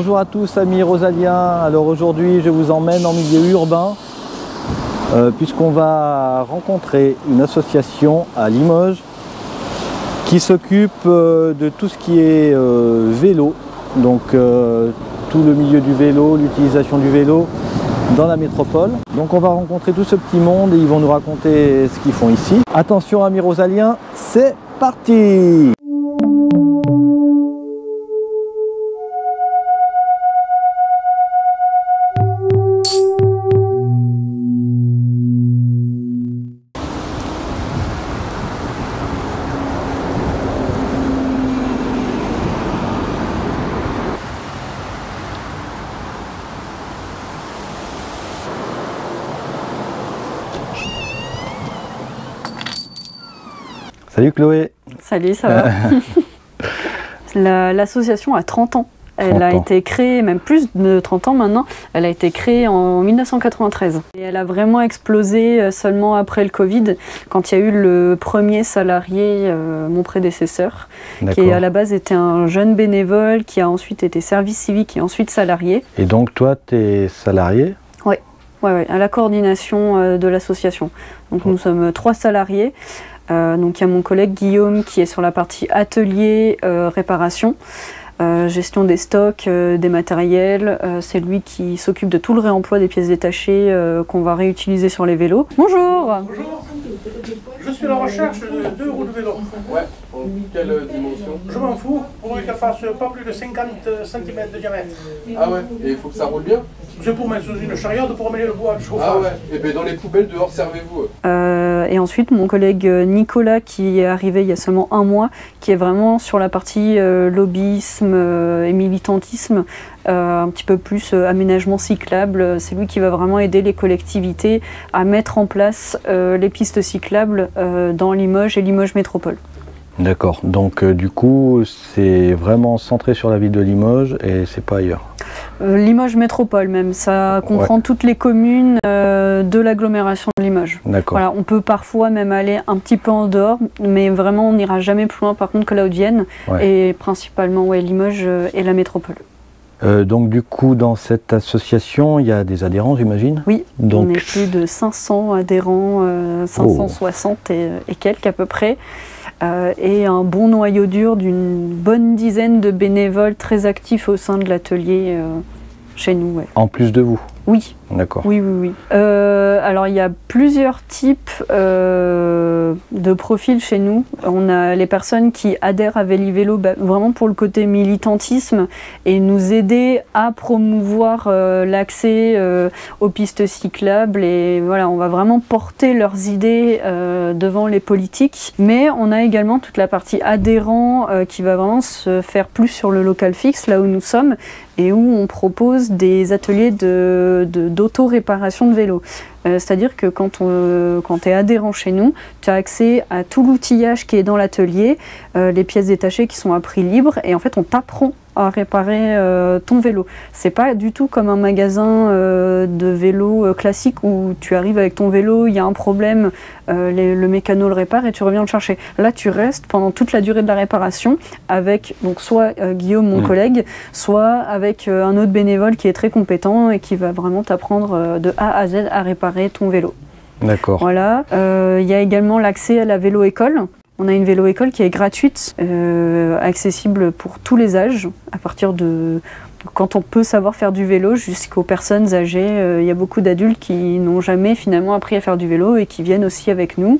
Bonjour à tous amis rosaliens. Alors aujourd'hui je vous emmène en milieu urbain puisqu'on va rencontrer une association à Limoges qui s'occupe de tout ce qui est vélo, donc tout le milieu du vélo, l'utilisation du vélo dans la métropole. Donc on va rencontrer tout ce petit monde et ils vont nous raconter ce qu'ils font ici. Attention amis rosaliens, c'est parti! Salut Chloé. Salut, ça va. L'association a 30 ans. Elle a été créée, même plus de 30 ans maintenant, elle a été créée en 1993. Et elle a vraiment explosé seulement après le Covid, quand il y a eu le premier salarié, mon prédécesseur, qui à la base était un jeune bénévole, qui a ensuite été service civique et ensuite salarié. Et donc toi, tu es salarié? Oui, à la coordination de l'association. Donc nous sommes 3 salariés. Donc il y a mon collègue Guillaume qui est sur la partie atelier, réparation, gestion des stocks, des matériels. C'est lui qui s'occupe de tout le réemploi des pièces détachées qu'on va réutiliser sur les vélos. Bonjour. Bonjour. Je suis à la recherche de 2 roues de vélo. Ouais, en quelle dimension? Je m'en fous, pour qu'elles fassent pas plus de 50 cm de diamètre. Ah ouais, et il faut que ça roule bien? C'est pour mettre sous une chariote pour amener le bois de chauffage. Ah ouais, et bien dans les poubelles dehors, servez-vous. Et ensuite mon collègue Nicolas qui est arrivé il y a seulement 1 mois, qui est vraiment sur la partie lobbyisme et militantisme, un petit peu plus aménagement cyclable. C'est lui qui va vraiment aider les collectivités à mettre en place les pistes cyclables dans Limoges et Limoges Métropole. D'accord, donc du coup c'est vraiment centré sur la ville de Limoges et c'est pas ailleurs. Limoges Métropole même, ça comprend toutes les communes de l'agglomération de Limoges. D'accord. Voilà, on peut parfois même aller un petit peu en dehors, mais vraiment on n'ira jamais plus loin par contre que la Haute-Vienne, et principalement Limoges et la métropole. Donc du coup dans cette association il y a des adhérents j'imagine? Oui, donc... on est plus de 500 adhérents, 560 et quelques à peu près. Et un bon noyau dur d'une bonne dizaine de bénévoles très actifs au sein de l'atelier chez nous. En plus de vous? Oui. D'accord. Oui. Alors il y a plusieurs types de profils chez nous. On a les personnes qui adhèrent à Véli-Vélo vraiment pour le côté militantisme et nous aider à promouvoir l'accès aux pistes cyclables. Et voilà, on va vraiment porter leurs idées devant les politiques. Mais on a également toute la partie adhérent qui va vraiment se faire plus sur le local fixe, là où nous sommes, et où on propose des ateliers d'auto-réparation de vélo. C'est-à-dire que quand tu es adhérent chez nous, tu as accès à tout l'outillage qui est dans l'atelier, les pièces détachées qui sont à prix libre, et en fait on t'apprend à réparer ton vélo. C'est pas du tout comme un magasin de vélo classique où tu arrives avec ton vélo, il y a un problème, le mécano le répare et tu reviens le chercher. Là tu restes pendant toute la durée de la réparation avec donc soit Guillaume mon collègue, soit avec un autre bénévole qui est très compétent et qui va vraiment t'apprendre de A à Z à réparer ton vélo. D'accord. Voilà. Il y a également l'accès à la vélo-école. On a une vélo-école qui est gratuite, accessible pour tous les âges, à partir de quand on peut savoir faire du vélo jusqu'aux personnes âgées. Il y a beaucoup d'adultes qui n'ont jamais finalement appris à faire du vélo et qui viennent aussi avec nous.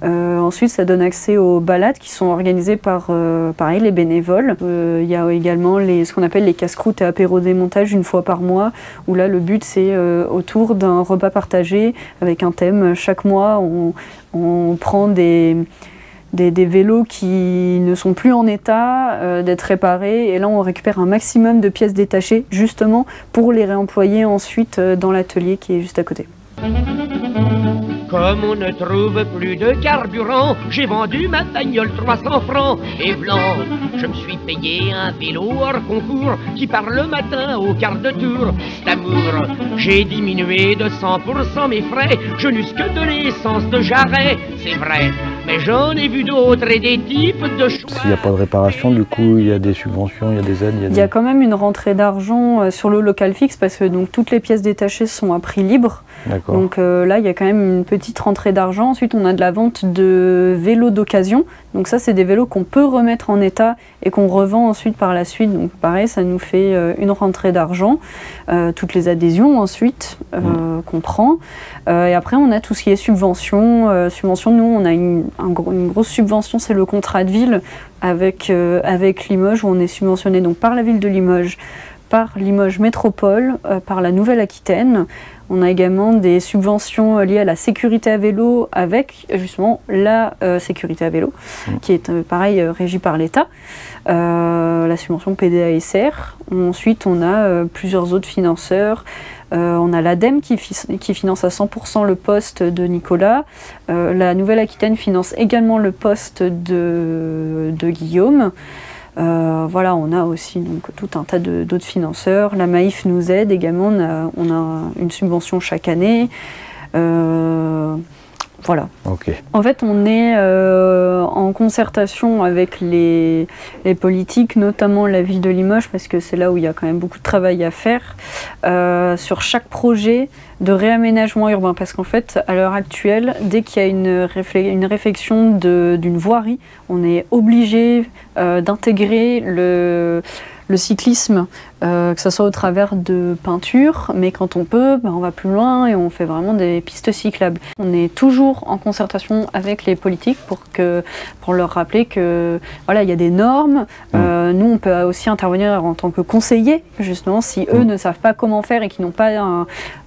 Ensuite, ça donne accès aux balades qui sont organisées par pareil, les bénévoles. Il y a également ce qu'on appelle les casse-croûtes et apéro-démontage 1 fois par mois, où là, le but, c'est autour d'un repas partagé avec un thème. Chaque mois, on prend des vélos qui ne sont plus en état d'être réparés, et là on récupère un maximum de pièces détachées justement pour les réemployer ensuite dans l'atelier qui est juste à côté. Comme on ne trouve plus de carburant, j'ai vendu ma bagnole 300 francs. Et blanc, je me suis payé un vélo hors concours qui part le matin au quart de tour. C'est amour, j'ai diminué de 100% mes frais. Je n'eusse que de l'essence de jarret, c'est vrai. Mais j'en ai vu d'autres et des types de choix. S'il n'y a pas de réparation, du coup, il y a des subventions, il y a des aides. Il y a quand même une rentrée d'argent sur le local fixe parce que donc, toutes les pièces détachées sont à prix libre. Donc là, il y a quand même une petite rentrée d'argent. Ensuite, on a de la vente de vélos d'occasion. Donc ça, c'est des vélos qu'on peut remettre en état et qu'on revend ensuite par la suite. Donc pareil, ça nous fait une rentrée d'argent. Toutes les adhésions ensuite qu'on prend. Et après, on a tout ce qui est subvention. Nous, on a une grosse subvention, c'est le contrat de ville avec Limoges, où on est subventionné donc, par la ville de Limoges, par Limoges Métropole, par la Nouvelle-Aquitaine. On a également des subventions liées à la sécurité à vélo avec justement la sécurité à vélo, qui est pareil régie par l'État, la subvention PDASR. Ensuite, on a plusieurs autres financeurs. On a l'ADEME qui finance à 100% le poste de Nicolas. La Nouvelle-Aquitaine finance également le poste de Guillaume. Voilà, on a aussi donc, tout un tas d'autres financeurs. La Maïf nous aide également, on a une subvention chaque année. Voilà. En fait, on est en concertation avec les politiques, notamment la ville de Limoges, parce que c'est là où il y a quand même beaucoup de travail à faire, sur chaque projet de réaménagement urbain. Parce qu'en fait, à l'heure actuelle, dès qu'il y a une réflexion d'une voirie, on est obligé d'intégrer le cyclisme, que ce soit au travers de peinture, mais quand on peut, on va plus loin et on fait vraiment des pistes cyclables. On est toujours en concertation avec les politiques pour leur rappeler que voilà, il y a des normes. Nous, on peut aussi intervenir en tant que conseiller, justement, si eux ne savent pas comment faire et qu'ils n'ont pas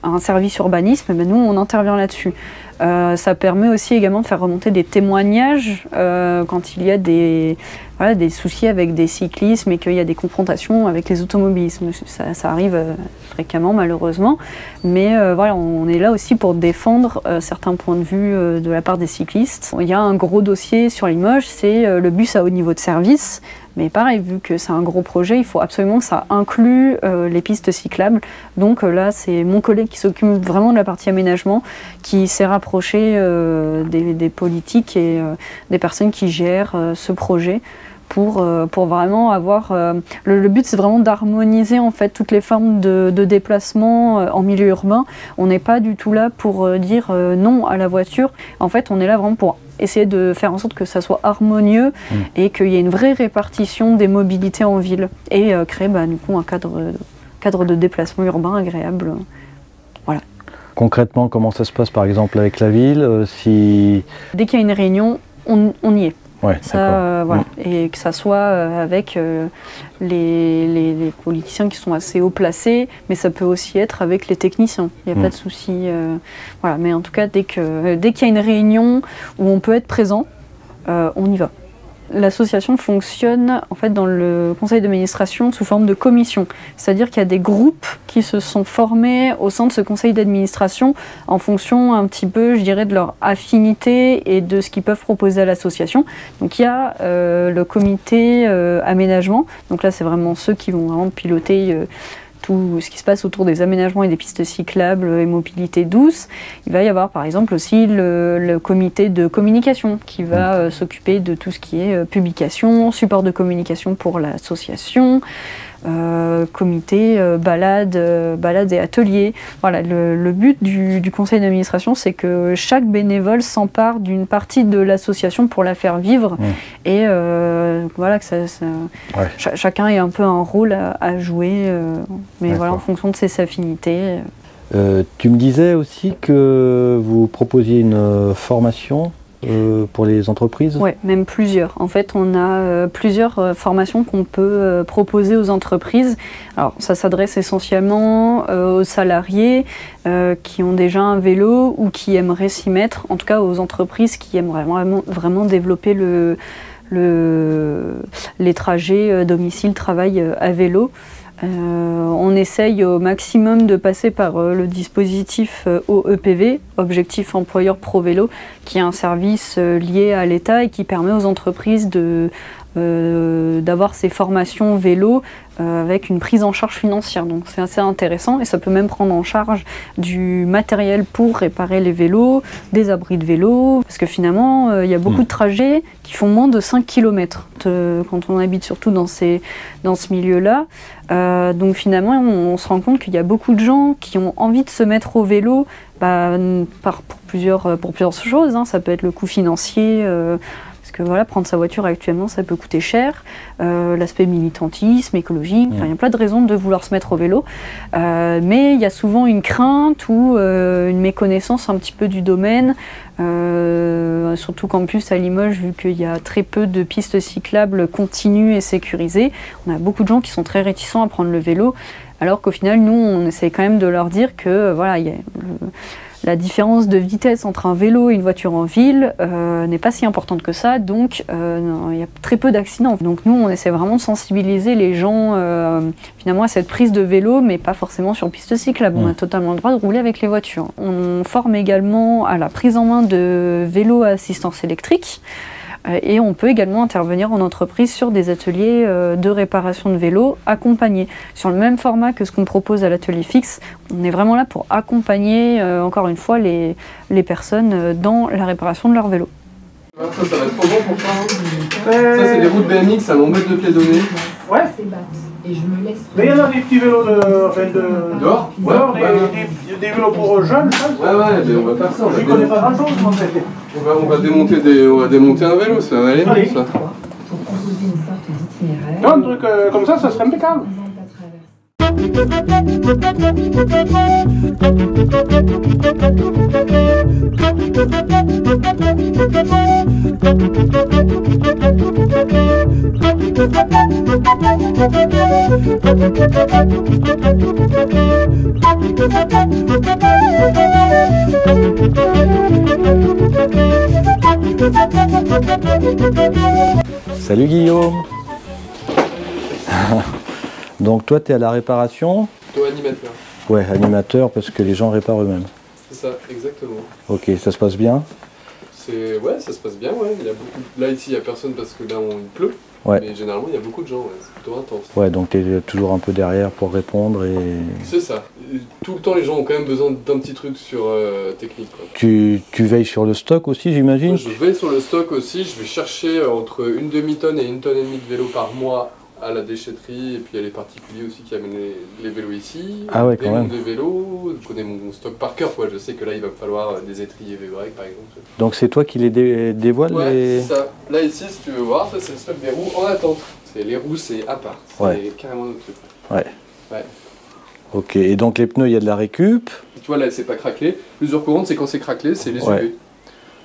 un service urbanisme, nous, on intervient là-dessus. Ça permet aussi également de faire remonter des témoignages quand il y a des soucis avec des cyclismes et qu'il y a des confrontations avec les automobilistes. Ça arrive fréquemment malheureusement, mais voilà, on est là aussi pour défendre certains points de vue de la part des cyclistes. Il y a un gros dossier sur Limoges, c'est le bus à haut niveau de service. Mais pareil, vu que c'est un gros projet, il faut absolument que ça inclue les pistes cyclables. Donc là, c'est mon collègue qui s'occupe vraiment de la partie aménagement, qui s'est rapproché des politiques et des personnes qui gèrent ce projet pour vraiment avoir... Le but, c'est vraiment d'harmoniser en fait toutes les formes de déplacement en milieu urbain. On n'est pas du tout là pour dire non à la voiture. En fait, on est là vraiment pour essayer de faire en sorte que ça soit harmonieux et qu'il y ait une vraie répartition des mobilités en ville et créer du coup un cadre de déplacement urbain agréable. Voilà. Concrètement, comment ça se passe par exemple avec la ville Dès qu'il y a une réunion, on y est. Ouais, voilà. Et que ça soit avec les politiciens qui sont assez haut placés, mais ça peut aussi être avec les techniciens. Il n'y a pas de souci. Voilà. Mais en tout cas, dès qu'il y a une réunion où on peut être présent, on y va. L'association fonctionne en fait dans le conseil d'administration sous forme de commission. C'est-à-dire qu'il y a des groupes qui se sont formés au sein de ce conseil d'administration en fonction un petit peu, je dirais, de leur affinité et de ce qu'ils peuvent proposer à l'association. Donc il y a le comité aménagement. Donc là, c'est vraiment ceux qui vont vraiment piloter tout ce qui se passe autour des aménagements et des pistes cyclables et mobilité douce. Il va y avoir par exemple aussi le comité de communication qui va s'occuper de tout ce qui est publication, support de communication pour l'association, comité balade et atelier. Voilà, le but du conseil d'administration, c'est que chaque bénévole s'empare d'une partie de l'association pour la faire vivre et voilà que chacun ait un peu un rôle à jouer, mais voilà, en fonction de ses affinités. Tu me disais aussi que vous proposiez une formation pour les entreprises? Oui, même plusieurs. En fait, on a plusieurs formations qu'on peut proposer aux entreprises. Alors, ça s'adresse essentiellement aux salariés qui ont déjà un vélo ou qui aimeraient s'y mettre, en tout cas aux entreprises qui aimeraient vraiment développer les trajets domicile-travail à vélo. On essaye au maximum de passer par le dispositif OEPV, Objectif Employeur Pro Vélo, qui est un service lié à l'État et qui permet aux entreprises d'avoir ces formations vélo avec une prise en charge financière. Donc c'est assez intéressant et ça peut même prendre en charge du matériel pour réparer les vélos, des abris de vélo, parce que finalement il y a beaucoup de trajets qui font moins de 5 km quand on habite surtout dans ce milieu-là. Donc finalement on se rend compte qu'il y a beaucoup de gens qui ont envie de se mettre au vélo pour plusieurs choses, hein. Ça peut être le coût financier, parce que voilà, prendre sa voiture actuellement, ça peut coûter cher. L'aspect militantisme, écologique, il y a plein de raisons de vouloir se mettre au vélo. Mais il y a souvent une crainte ou une méconnaissance un petit peu du domaine. Surtout qu'en plus à Limoges, vu qu'il y a très peu de pistes cyclables continues et sécurisées, on a beaucoup de gens qui sont très réticents à prendre le vélo. Alors qu'au final, nous, on essaie quand même de leur dire que voilà, la différence de vitesse entre un vélo et une voiture en ville n'est pas si importante que ça, donc il y a très peu d'accidents. Donc nous, on essaie vraiment de sensibiliser les gens finalement à cette prise de vélo, mais pas forcément sur piste cyclable. On a totalement le droit de rouler avec les voitures. On forme également à la prise en main de vélos à assistance électrique. Et on peut également intervenir en entreprise sur des ateliers de réparation de vélos accompagnés. Sur le même format que ce qu'on propose à l'atelier fixe, on est vraiment là pour accompagner, encore une fois, les personnes dans la réparation de leur vélo. Ça va être trop bon pour toi, hein. Ça, c'est des routes BMX, ça m'embête de te les donner. Ouais. Et je me laisse. Mais il y en a des petits vélos Dehors. dehors, des vélos pour jeunes, je pense. Ouais, mais on va faire ça. Je connais pas grand chose, en fait. On va démonter un vélo, ça va aller, Allez. ça. Pour proposer une sorte d'itinéraire. Non, un truc comme ça serait impeccable. Salut Guillaume. Donc toi tu es à la réparation? Toi, animateur. Ouais, animateur parce que les gens réparent eux-mêmes. C'est ça, exactement. Ok, ça se passe bien? Ouais, ça se passe bien, ouais. Il y a beaucoup... Là, ici, il n'y a personne parce que là, il pleut. Ouais. Mais généralement, il y a beaucoup de gens, ouais. C'est plutôt intense. Ouais, donc tu es toujours un peu derrière pour répondre et... C'est ça. Tout le temps, les gens ont quand même besoin d'un petit truc sur technique, quoi. Tu veilles sur le stock aussi, j'imagine? Moi, je vais sur le stock aussi. Je vais chercher entre une demi-tonne et 1,5 tonne de vélo par mois à la déchetterie, et puis il y a les particuliers aussi qui amènent les vélos ici. Ah ouais, quand même. Des vélos, je connais mon stock par cœur, quoi. Je sais que là il va me falloir des étriers V-Break par exemple. Donc c'est toi qui les dévoiles? Ouais, c'est ça. Là ici, si tu veux voir, ça c'est le stock des roues en attente. Les roues c'est à part, c'est carrément notre truc. Ouais. Ouais. Ok, et donc les pneus, il y a de la récup? Tu vois là c'est pas craquelé. L'usure courante c'est quand c'est craquelé, c'est les UV.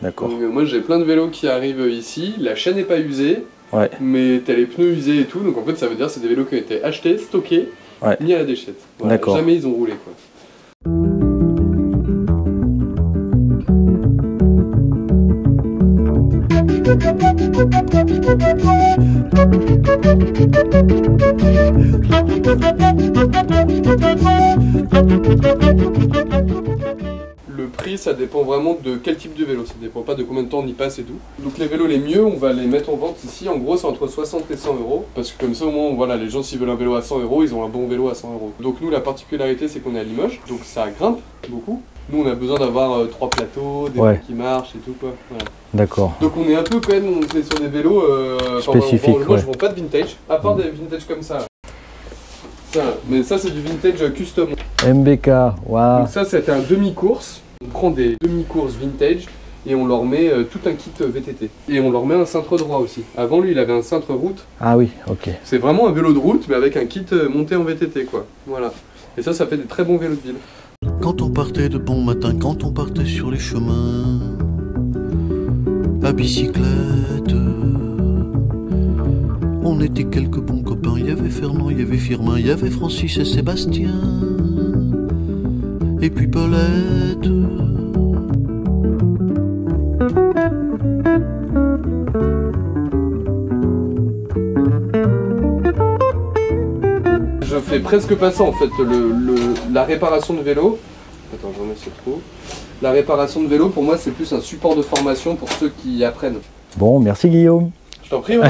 D'accord. Donc moi j'ai plein de vélos qui arrivent ici, la chaîne n'est pas usée. Ouais. Mais t'as les pneus usés et tout, donc en fait ça veut dire que c'est des vélos qui ont été achetés, stockés, mis à la déchette. Voilà, d'accord. Jamais ils ont roulé, quoi. Le prix, ça dépend vraiment de quel type de vélo, ça dépend pas de combien de temps on y passe et tout. Donc les vélos les mieux, on va les mettre en vente ici, en gros c'est entre 60 et 100 euros, parce que comme ça au moins, voilà, les gens s'ils veulent un vélo à 100 euros, ils ont un bon vélo à 100 euros. Donc nous la particularité c'est qu'on est à Limoges, donc ça grimpe beaucoup. Nous on a besoin d'avoir 3 plateaux, des roues qui marchent et tout quoi. Voilà. D'accord. Donc on est un peu quand même, on est sur des vélos spécifiques. Moi je vends pas de vintage, à part des vintage comme ça. Ça, mais ça c'est du vintage custom. MBK, waouh. Donc ça c'est un demi-course. On prend des demi-courses vintage et on leur met tout un kit VTT. Et on leur met un cintre droit aussi. Avant lui il avait un cintre route. Ah oui, ok. C'est vraiment un vélo de route mais avec un kit monté en VTT quoi. Voilà. Et ça fait des très bons vélos de ville. Quand on partait de bon matin, quand on partait sur les chemins à bicyclette, on était quelques bons copains. Il y avait Fernand, il y avait Firmin, il y avait Francis et Sébastien, et puis Paulette. Je fais c'est presque pas ça en fait. La réparation de vélo. Attends, je remets ce trou. La réparation de vélo, pour moi, c'est plus un support de formation pour ceux qui apprennent. Bon, merci Guillaume. Je t'en prie. Ouais.